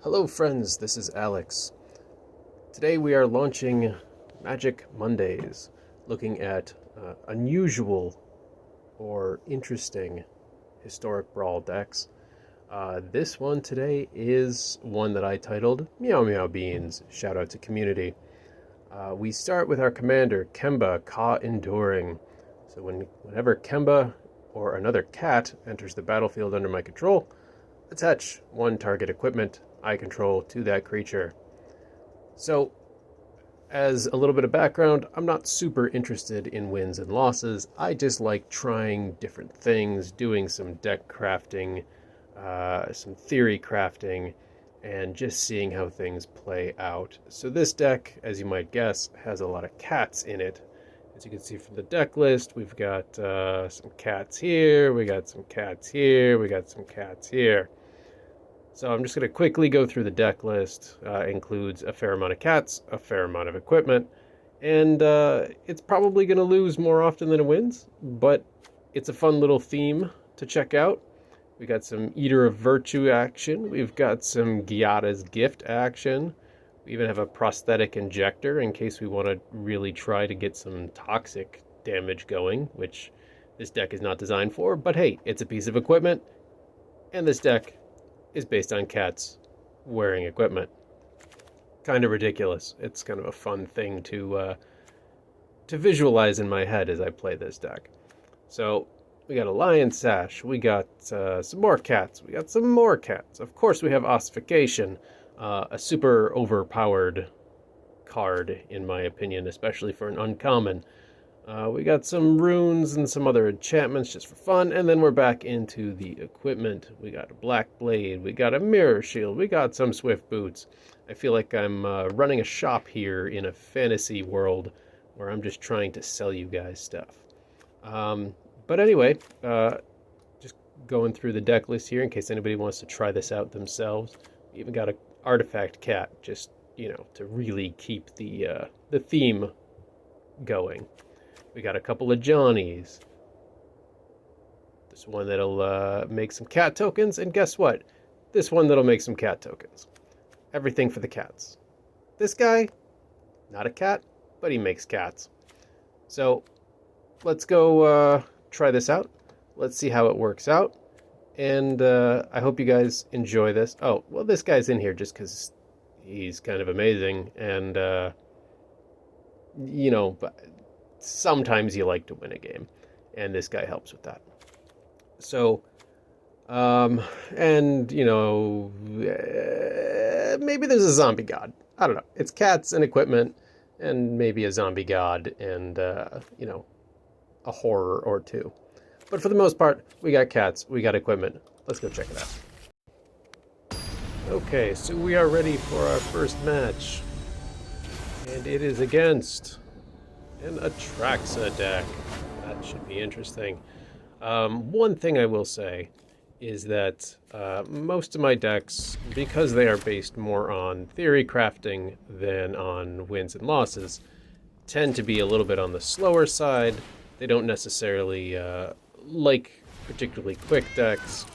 Hello friends, this is Alex. Today we are launching Magic Mondays, looking at unusual or interesting Historic Brawl decks. This one today is one that I titled MeowMeowBeenz, shout out to community. We start with our commander, Kemba, Ka Enduring. So whenever Kemba or another cat enters the battlefield under my control, attach one target equipment I control to that creature. So, as a little bit of background, I'm not super interested in wins and losses. I just like trying different things, doing some deck crafting, some theory crafting, and just seeing how things play out. So this deck, as you might guess, has a lot of cats in it. As you can see from the deck list, we've got some cats here, we got some cats here, we got some cats here. So I'm just going to quickly go through the deck list. Includes a fair amount of cats, a fair amount of equipment, and it's probably going to lose more often than it wins, but it's a fun little theme to check out. We got some Eater of Virtue action. We've got some Gyada's Gift action. We even have a prosthetic injector in case we want to really try to get some toxic damage going, which this deck is not designed for, but hey, it's a piece of equipment, and this deck is based on cats wearing equipment. Kind of ridiculous. It's kind of a fun thing to visualize in my head as I play this deck. So we got a lion sash. We got some more cats. We got some more cats. Of course, we have ossification, a super overpowered card in my opinion, especially for an uncommon. We got some runes and some other enchantments just for fun, and then we're back into the equipment. We got a black blade, we got a mirror shield, we got some swift boots. I feel like I'm running a shop here in a fantasy world where I'm just trying to sell you guys stuff. But anyway, just going through the deck list here in case anybody wants to try this out themselves. We even got an artifact cat, just, to really keep the theme going. We got a couple of Johnnies. This one that'll make some cat tokens, and guess what? This one that'll make some cat tokens. Everything for the cats. This guy, not a cat, but he makes cats. So, let's go try this out. Let's see how it works out. And I hope you guys enjoy this. Oh, well, this guy's in here just because he's kind of amazing, and, but sometimes you like to win a game, and this guy helps with that. So, maybe there's a zombie god. I don't know. It's cats and equipment, and maybe a zombie god, and, a horror or two. But for the most part, we got cats, we got equipment. Let's go check it out. Okay, so we are ready for our first match. And it is against an Atraxa deck. That should be interesting. One thing I will say is that most of my decks, because they are based more on theory crafting than on wins and losses, tend to be a little bit on the slower side. They don't necessarily like particularly quick decks.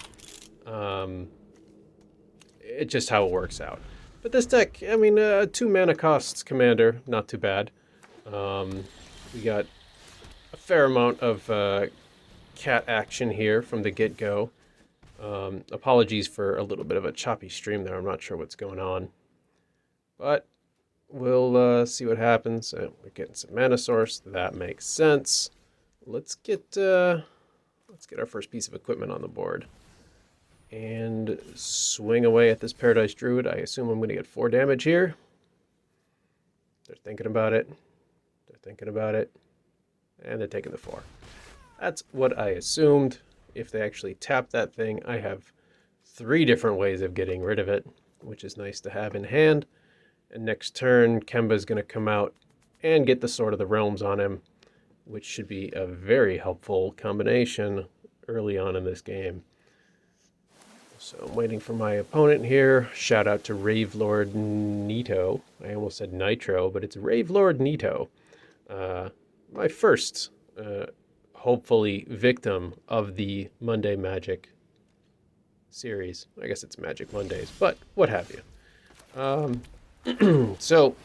It's just how it works out. But this deck, 2 mana costs commander, not too bad. We got a fair amount of cat action here from the get-go. Apologies for a little bit of a choppy stream there. I'm not sure what's going on. But we'll see what happens. We're getting some mana source. That makes sense. Let's get our first piece of equipment on the board. And swing away at this Paradise Druid. I assume I'm going to get 4 damage here. They're thinking about it. Thinking about it, and they're taking the 4. That's what I assumed. If they actually tap that thing, I have 3 different ways of getting rid of it, which is nice to have in hand. And next turn, Kemba's going to come out and get the Sword of the Realms on him, which should be a very helpful combination early on in this game. So I'm waiting for my opponent here. Shout out to Ravelord Nito. I almost said Nitro, but it's Ravelord Nito. My first, hopefully, victim of the Monday Magic series. I guess it's Magic Mondays, but what have you. Um, so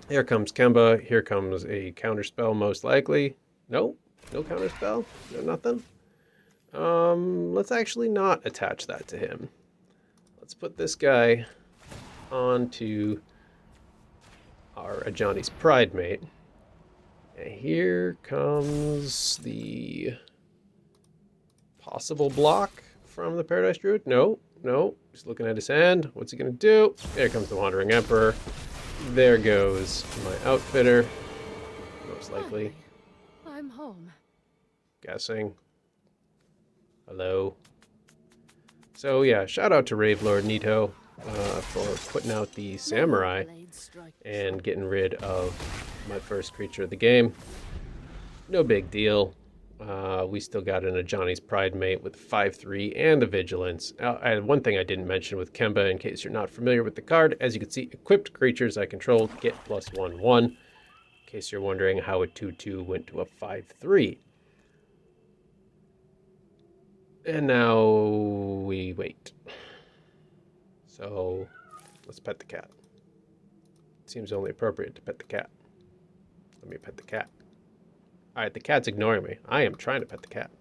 here comes Kemba. Here comes a counterspell, most likely. No, no counterspell. No nothing. Let's actually not attach that to him. Let's put this guy onto our Ajani's Pride mate. And here comes the possible block from the Paradise Druid. No, no. He's looking at his hand. What's he going to do? There comes the Wandering Emperor. There goes my Outfitter. Most likely. I'm home. Guessing. Hello. So yeah, shout out to Ravelord Nito for putting out the Samurai and getting rid of my first creature of the game. No big deal. We still got an Ajani's Pride mate with 5/3 and the Vigilance. One thing I didn't mention with Kemba, in case you're not familiar with the card, as you can see, equipped creatures I control get +1/1. In case you're wondering how a 2/2 went to a 5/3. And now we wait. So let's pet the cat. It seems only appropriate to pet the cat. Let me pet the cat. Alright, the cat's ignoring me. I am trying to pet the cat.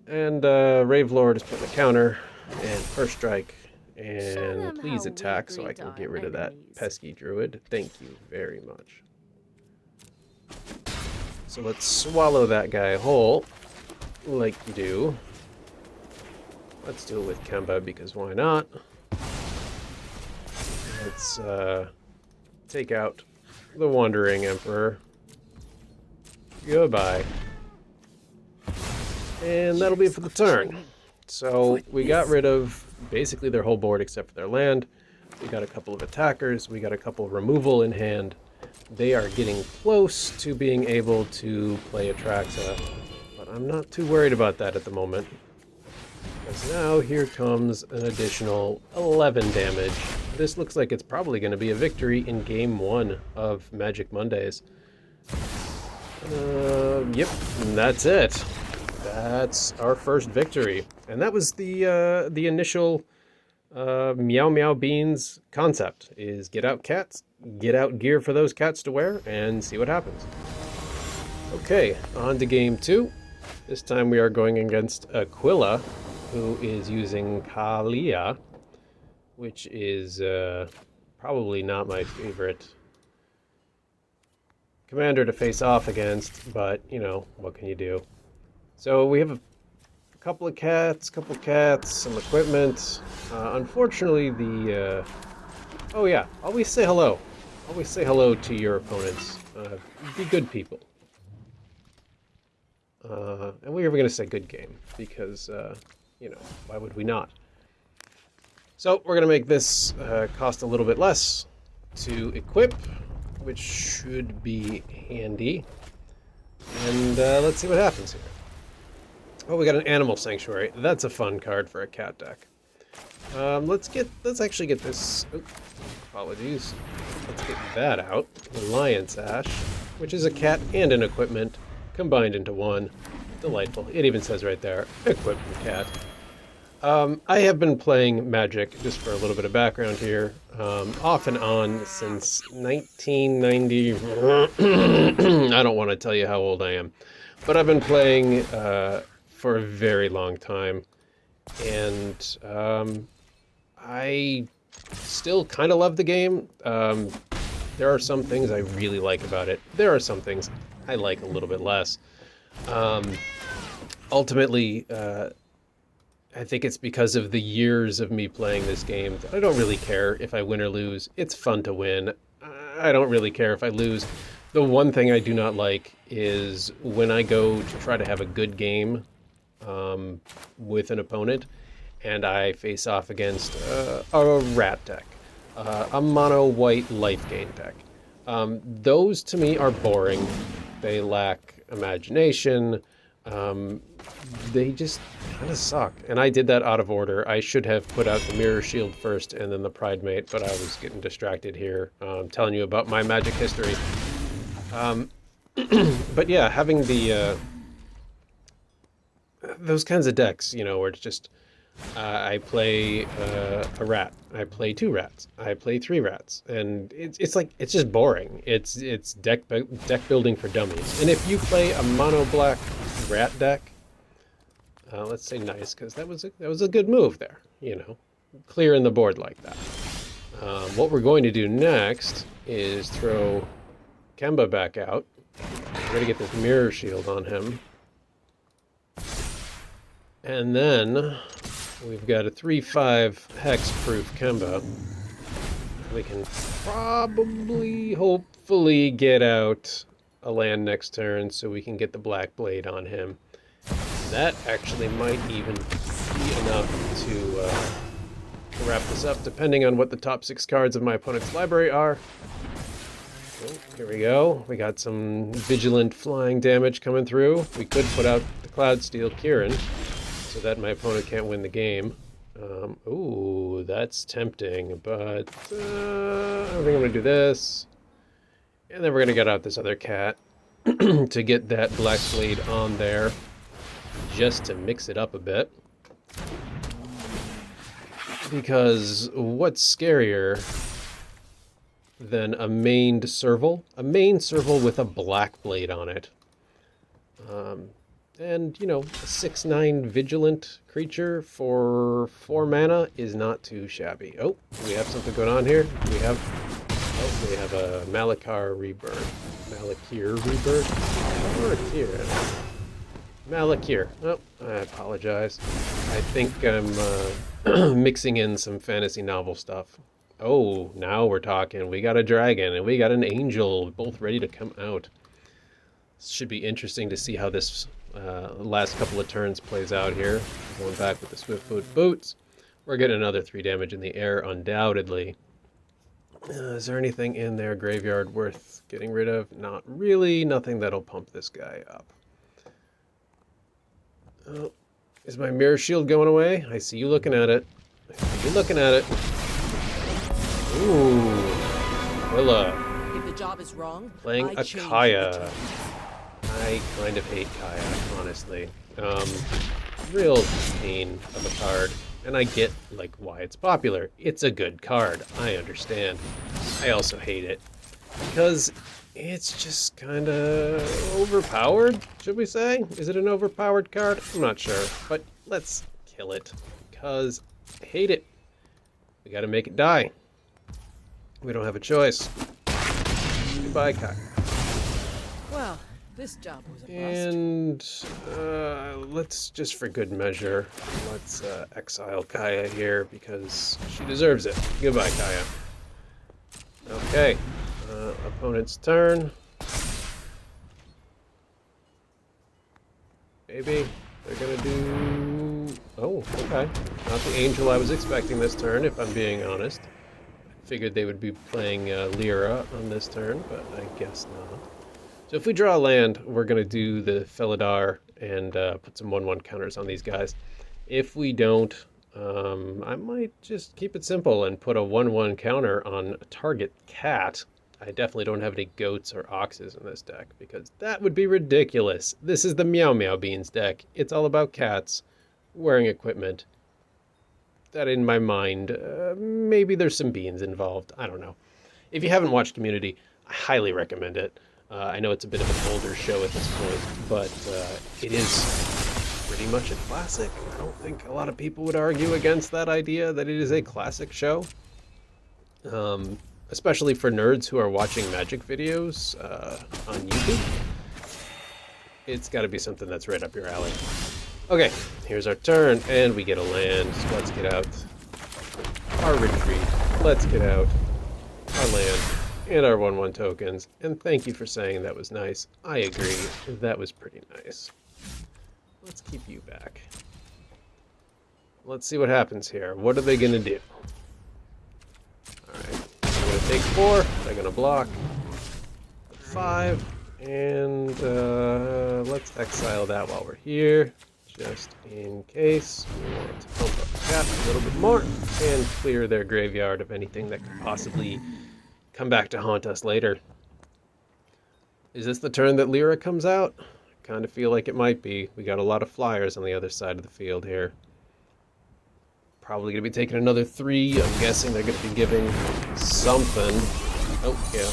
And Ravelord is putting a counter and first strike. And please attack so I can get rid of that pesky druid. Thank you very much. So let's swallow that guy whole. Like you do. Let's do it with Kemba because why not? Let's take out the Wandering Emperor. Goodbye. And that'll be it for the turn. So we got rid of basically their whole board except for their land. We got a couple of attackers. We got a couple of removal in hand. They are getting close to being able to play Atraxa. I'm not too worried about that at the moment. Because now here comes an additional 11 damage. This looks like it's probably going to be a victory in game 1 of Magic Mondays. Yep, and that's it. That's our first victory. And that was the initial MeowMeowBeenz concept, is get out cats, get out gear for those cats to wear, and see what happens. Okay, on to game 2. This time we are going against Aquila, who is using Kalia, which is probably not my favorite commander to face off against, but, you know, what can you do? So we have a couple of cats, some equipment. Unfortunately, the... oh yeah, always say hello. Always say hello to your opponents. Be good people. And we were going to say good game, because, you know, why would we not? So we're going to make this cost a little bit less to equip, which should be handy. And let's see what happens here. Oh, we got an Animal Sanctuary. That's a fun card for a cat deck. Let's actually get this... Oh, apologies. Let's get that out. The Lion Sash, which is a cat and an equipment combined into one. Delightful. It even says right there, equipment cat. I have been playing Magic, just for a little bit of background here, off and on since 1990. I don't want to tell you how old I am, but I've been playing for a very long time, and I still kind of love the game. There are some things I really like about it. There are some things I like a little bit less. Ultimately, I think it's because of the years of me playing this game that I don't really care if I win or lose. It's fun to win. I don't really care if I lose. The one thing I do not like is when I go to try to have a good game with an opponent and I face off against a rat deck, a mono white life gain deck. Those to me are boring. They lack imagination. They just kind of suck. And I did that out of order. I should have put out the Mirror Shield first and then the Pride Mate, but I was getting distracted here, telling you about my Magic history. But yeah, having the those kinds of decks, you know, where it's just I play a rat. I play 2 rats. I play 3 rats, and it's like it's just boring. It's deck building for dummies. And if you play a mono black rat deck, let's say nice, because that was a good move there. You know, clearing the board like that. What we're going to do next is throw Kemba back out. We're gonna get this mirror shield on him, and then we've got a 3/5 hex-proof Kemba. We can probably, hopefully, get out a land next turn so we can get the Black Blade on him. That actually might even be enough to wrap this up, depending on what the top 6 cards of my opponent's library are. Oh, here we go. We got some vigilant flying damage coming through. We could put out the Cloud Steel Kieran, so that my opponent can't win the game. Ooh, that's tempting, but I think I'm going to do this. And then we're going to get out this other cat to get that Black Blade on there, just to mix it up a bit. Because what's scarier than a mained serval? A main serval with a Black Blade on it. And, you know, a 6/9 vigilant creature for 4 mana is not too shabby. Oh, we have something going on here. We have a Malakir Rebirth. Malakir Rebirth? Malakir. Oh, I apologize. I think I'm mixing in some fantasy novel stuff. Oh, now we're talking. We got a dragon and we got an angel, both ready to come out. Should be interesting to see how this last couple of turns plays out here. Going back with the Swiftfoot Boots. We're getting another 3 damage in the air, undoubtedly. Is there anything in their graveyard worth getting rid of? Not really. Nothing that'll pump this guy up. Oh, is my mirror shield going away? I see you looking at it. Ooh, Willa. If the job is wrong, Playing a Kaya. I kind of hate Kaya, honestly. Real pain of a card. And I get, like, why it's popular. It's a good card. I understand. I also hate it. Because it's just kind of overpowered, should we say? Is it an overpowered card? I'm not sure. But let's kill it. Because I hate it. We gotta make it die. We don't have a choice. Goodbye, Kaya. Well, this job was a bust. And let's, just for good measure, let's exile Kaya here because she deserves it. Goodbye, Kaya. Okay, opponent's turn. Maybe they're gonna do... Oh, okay. Not the angel I was expecting this turn, if I'm being honest. I figured they would be playing Lyra on this turn, but I guess not. So if we draw a land, we're going to do the Felidar and put some 1/1 counters on these guys. If we don't, I might just keep it simple and put a 1/1 counter on a target cat. I definitely don't have any goats or oxes in this deck, because that would be ridiculous. This is the MeowMeowBeenz deck. It's all about cats wearing equipment. That in my mind, maybe there's some beans involved. I don't know. If you haven't watched Community, I highly recommend it. I know it's a bit of an older show at this point, but it is pretty much a classic. I don't think a lot of people would argue against that idea that it is a classic show. Especially for nerds who are watching Magic videos on YouTube. It's got to be something that's right up your alley. Okay, here's our turn, and we get a land. So let's get out our retreat. Let's get out our land and our 1/1 tokens. And thank you for saying that was nice. I agree. That was pretty nice. Let's keep you back. Let's see what happens here. What are they going to do? Alright. They're going to take 4. They're going to block 5. And let's exile that while we're here. Just in case we want to pump up the cap a little bit more and clear their graveyard of anything that could possibly come back to haunt us later. Is this the turn that Lyra comes out? I kind of feel like it might be. We got a lot of flyers on the other side of the field here. probably going to be taking another 3. I'm guessing they're going to be giving something. Oh, yeah,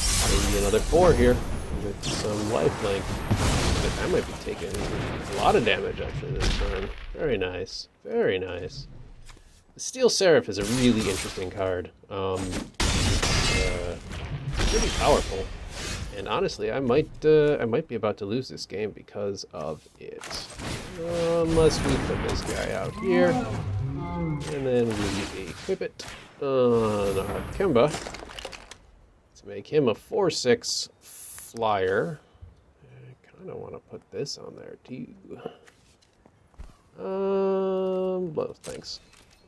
maybe another 4 here with some lifelink. But I might be taking a lot of damage, actually, this turn. Very nice. Very nice. The Steel Seraph is a really interesting card. It's pretty powerful. And honestly, I might be about to lose this game because of it. Unless we put this guy out here. And then we equip it on our Kemba to make him a 4/6 flyer. I kind of want to put this on there too. Well, thanks.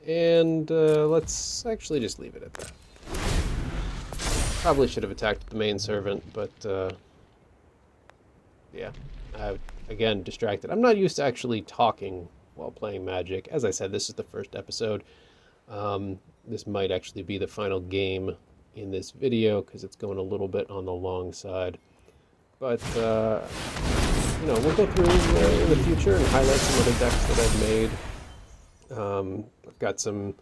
And let's actually just leave it at that. Probably should have attacked the main servant, but yeah, again, distracted. I'm not used to actually talking while playing Magic. As I said, this is the first episode. This might actually be the final game in this video because it's going a little bit on the long side. But, you know, we'll go through in the future and highlight some other decks that I've made. I've got some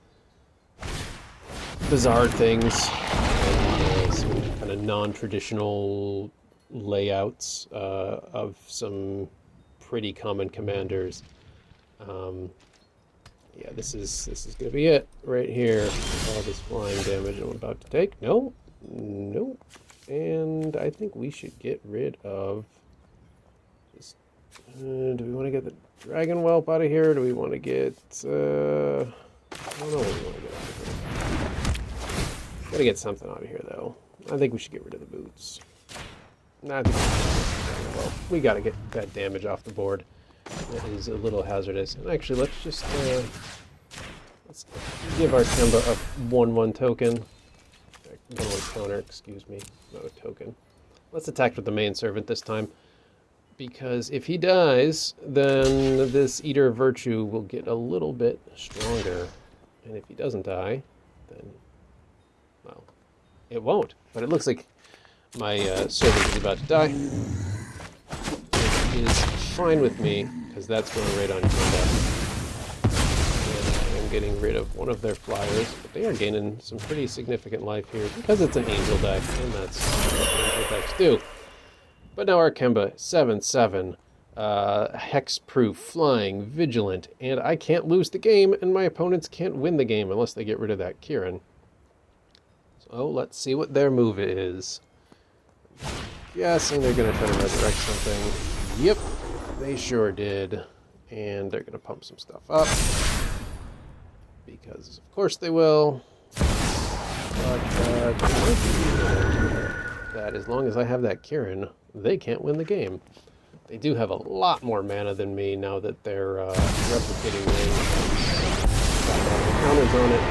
bizarre things and some kind of non-traditional layouts of some pretty common commanders. Yeah, this is gonna be it right here. All this flying damage I'm about to take. No, no, and I think we should get rid of. Just, do we want to get the Dragon Whelp out of here? Or do we want to get? I don't know what we want to get out of here. Gotta get something out of here though. I think we should get rid of the boots. Nah, I think well, we gotta get that damage off the board. That is a little hazardous. And actually, let's just let's give our Kemba a 1/1 token. 1/1 counter, excuse me, not a token. Let's attack with the main servant this time, because if he dies, then this Eater of Virtue will get a little bit stronger, and if he doesn't die, then well, it won't. But it looks like my servant is about to die. It is fine with me, because that's going right on Kemba. And I'm getting rid of one of their flyers, but they are gaining some pretty significant life here, because it's an angel deck, and that's what angel decks do. But now our Kemba, 7/7, hex-proof, flying, vigilant, and I can't lose the game, and my opponents can't win the game unless they get rid of that Kieran. So let's see what their move is. Guessing they're going to try to resurrect something. Yep, they sure did. And they're going to pump some stuff up. Because, of course, they will. But that as long as I have that Kieran, they can't win the game. They do have a lot more mana than me now that they're replicating rings. Counters on it.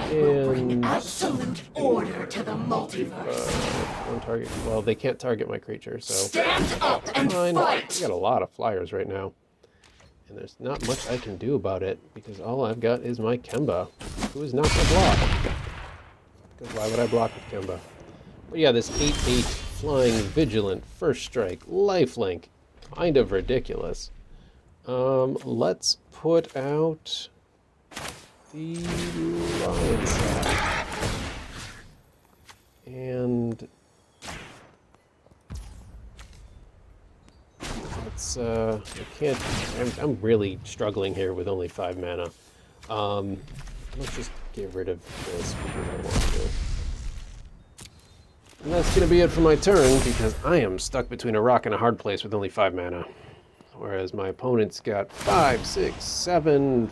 And absolute order to the multiverse. One target. Well, they can't target my creature, so stand up and fine. fight. I got a lot of flyers right now, and there's not much I can do about it because all I've got is my Kemba, who is not going to block. Because why would I block with Kemba? But yeah, this 8/8 flying vigilant first strike lifelink, kind of ridiculous. Let's put out the lion sack. And let's I can't I'm really struggling here with only 5 mana. Let's just get rid of this because I want to. And that's gonna be it for my turn because I am stuck between a rock and a hard place with only 5 mana. Whereas my opponent's got 5, 6, 7,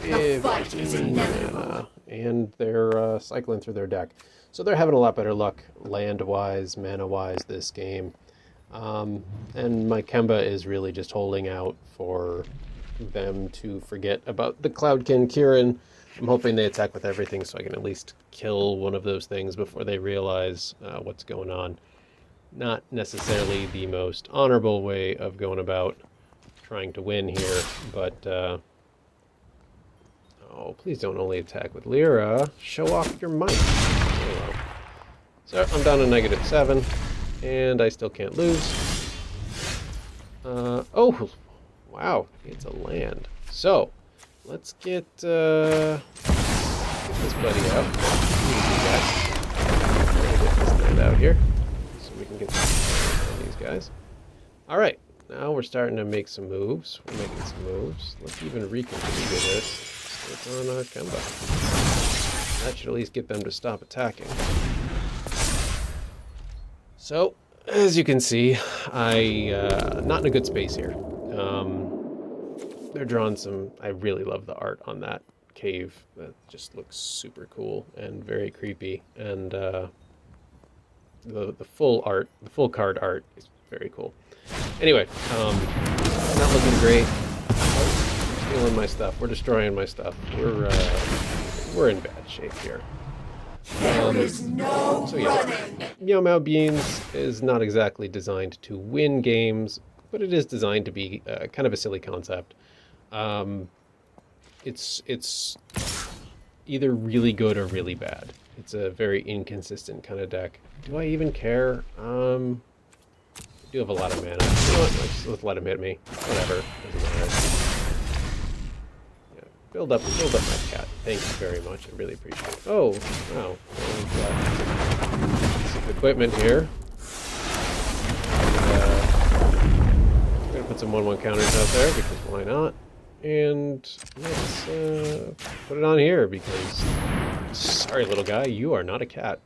15 mana, and they're cycling through their deck. So they're having a lot better luck land-wise, mana-wise this game. And my Kemba is really just holding out for them to forget about the Cloudkin Kieran. I'm hoping they attack with everything so I can at least kill one of those things before they realize what's going on. Not necessarily the most honorable way of going about trying to win here, but oh, please don't only attack with Lyra. Show off your might. Oh, well. So I'm down to -7, and I still can't lose. Oh, wow, it's a land. So let's get this buddy out. Get this thing out here so we can get these guys. All right, now we're starting to make some moves. We're making some moves. Let's even reconfigure this. Let's on our Kemba. That should at least get them to stop attacking. So, as you can see, not in a good space here. They're drawing some. I really love the art on that cave. That just looks super cool and very creepy. And the full art, the full card art, is very cool. Anyway, not looking great. Stealing my stuff. We're destroying my stuff. We're in bad shape here. So yeah, MeowMeowBeenz is not exactly designed to win games, but it is designed to be kind of a silly concept. It's either really good or really bad. It's a very inconsistent kind of deck. Do I even care? I do have a lot of mana. You know what? Let's let him hit me. Whatever. Doesn't matter. Yeah, build up my cat. Thank you very much. I really appreciate it. Oh, wow. Some equipment here. I'm gonna put some 1/1 counters out there because why not? And let's put it on here because, sorry little guy, you are not a cat.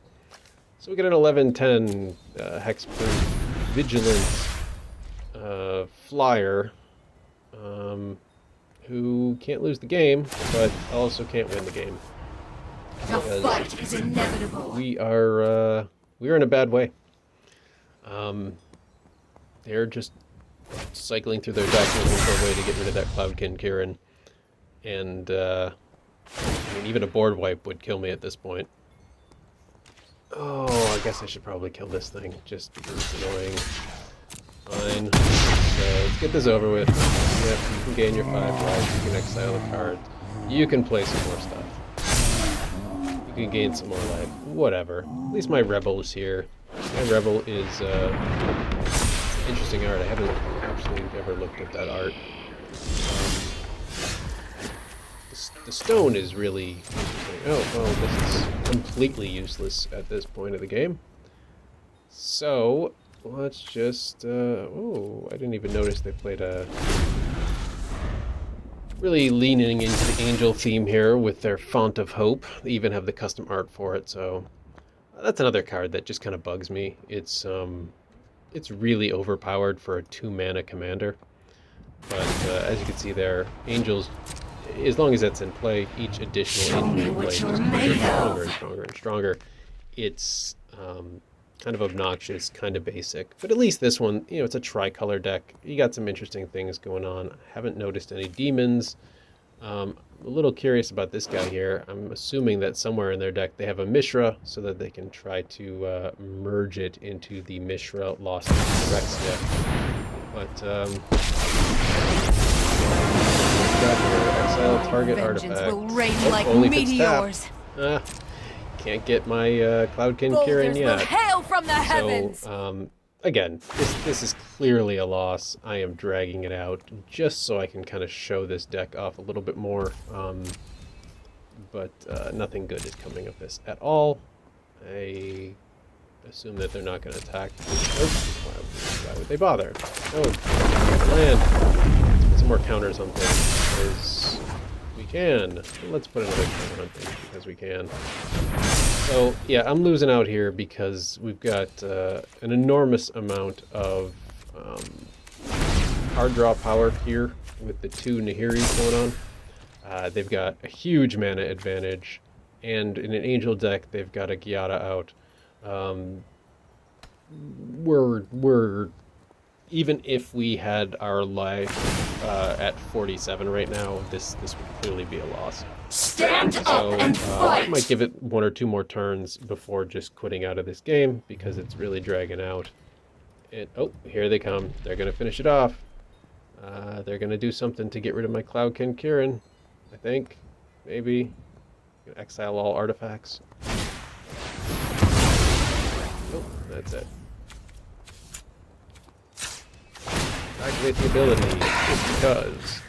So we get an 11/10 hexproof vigilant flyer who can't lose the game, but also can't win the game. The fight is inevitable. We are in a bad way. They're just cycling through their deck looking for a way to get rid of that Cloudkin Kieran. And, I mean, even a board wipe would kill me at this point. Oh, I guess I should probably kill this thing, just because it's annoying. Fine. So, let's get this over with. Yep, you can gain your 5 life, you can exile a card. You can play some more stuff. You can gain some more life. Whatever. At least my Rebel is here. My Rebel is, interesting art. I haven't actually ever looked at that art. The stone is really interesting. Oh, well, this is completely useless at this point of the game. So, let's just, oh, I didn't even notice they played a... Really leaning into the angel theme here with their Font of Hope. They even have the custom art for it, so... That's another card that just kind of bugs me. It's really overpowered for a 2-mana commander. But as you can see there, angels, as long as that's in play, each additional angel you play just gets stronger and stronger and stronger. It's kind of obnoxious, kind of basic. But at least this one, you know, it's a tricolor deck. You got some interesting things going on. I haven't noticed any demons. I'm a little curious about this guy here. I'm assuming that somewhere in their deck they have a Mishra so that they can try to merge it into the Mishra Lost Phyrexia. But, got your exile target artifact. Will rain like only meteors. Can't get my Cloudkin Kieran Boulders yet. will hail from the heavens. So, again, this is clearly a loss. I am dragging it out just so I can kind of show this deck off a little bit more. But nothing good is coming of this at all. I assume that they're not going to attack. Oh, why would they bother? Oh, land. Let's put some more counters on things because we can. Let's put another counter on things because we can. So, yeah, I'm losing out here because we've got an enormous amount of card draw power here with the 2 Nahiris going on. They've got a huge mana advantage, and in an Angel deck, they've got a Gyata out. We're even if we had our life at 47 right now, this would clearly be a loss. Stand up and fight! I might give it 1 or 2 more turns before just quitting out of this game because it's really dragging out. And oh, here they come. They're gonna finish it off. They're gonna do something to get rid of my Cloudkin Kieran, I think. Maybe. Exile all artifacts. Oh, that's it. Activate the ability, just because.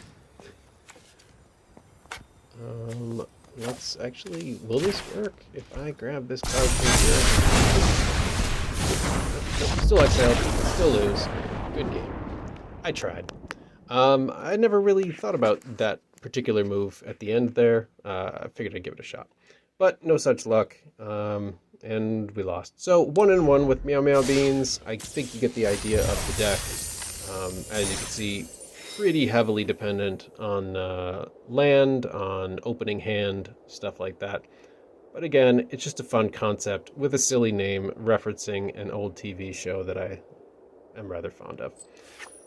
Let's actually, will this work if I grab this card from here? Nope, still exiled, still lose. Good game. I tried. I never really thought about that particular move at the end there. I figured I'd give it a shot. But no such luck, and we lost. So 1-1 with MeowMeowBeenz. I think you get the idea of the deck. As you can see, pretty heavily dependent on land, on opening hand, stuff like that. But again, it's just a fun concept with a silly name referencing an old TV show that I am rather fond of.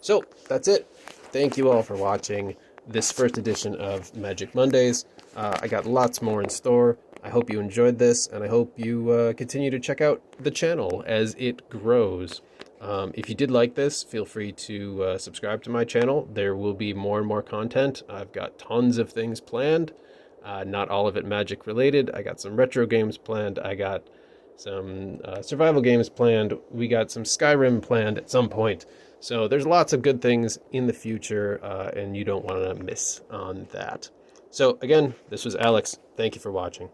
So that's it. Thank you all for watching this first edition of Magic Mondays. I got lots more in store. I hope you enjoyed this, and I hope you continue to check out the channel as it grows. If you did like this, feel free to subscribe to my channel. There will be more and more content. I've got tons of things planned. Not all of it Magic related. I got some retro games planned. I got some survival games planned. We got some Skyrim planned at some point. So there's lots of good things in the future, and you don't want to miss on that. So again, this was Alex. Thank you for watching.